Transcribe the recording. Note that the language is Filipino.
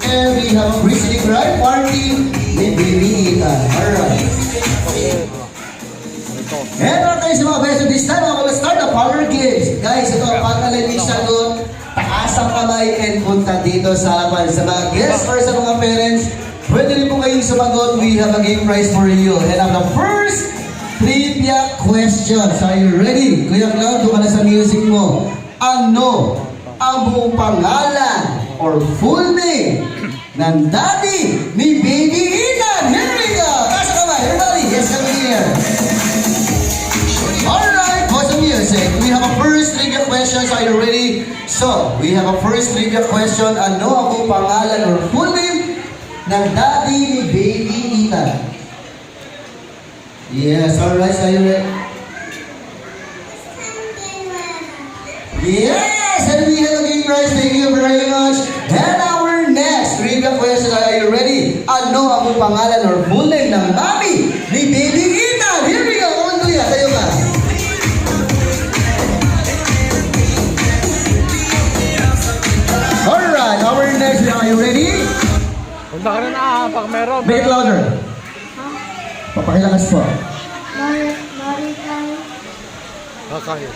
and we have a pre-sneak ride party with Baby Ethan. Alright. And okay sa mga beso, this time I will start the power games. Guys, ito ang pag-alay ni sagot, taas ang kamay and punta dito sa harapan. Sa mga guests or sa mga parents, pwede rin po kayong sumagot. We have a game prize for you. And ang the first trivia questions. Are you ready? Kuya Cloud, doon ka na sa music mo. Ano ang buong pangalan or full name ng daddy ni Baby Ethan? Here we go! Taas ang kamay, everybody! Yes, come here! Alright, pause the music. We have a first trivia question. Are you ready? So, we have a first trivia question. Ano ang buong pangalan or full name ng daddy ni Baby Ethan? Yes, alright. Are you ready? Yes! And we have a game prize. Thank you very much. And our next trivia question. Are you ready? Ano ang buong pangalan or full name ng mami ni Baby Ethan? Here we go. Come on, Kuya. Tayo ka. Alright, our next. Are you ready? Punta ka na pag meron. Make it louder. Papakilakas po. Kakayo.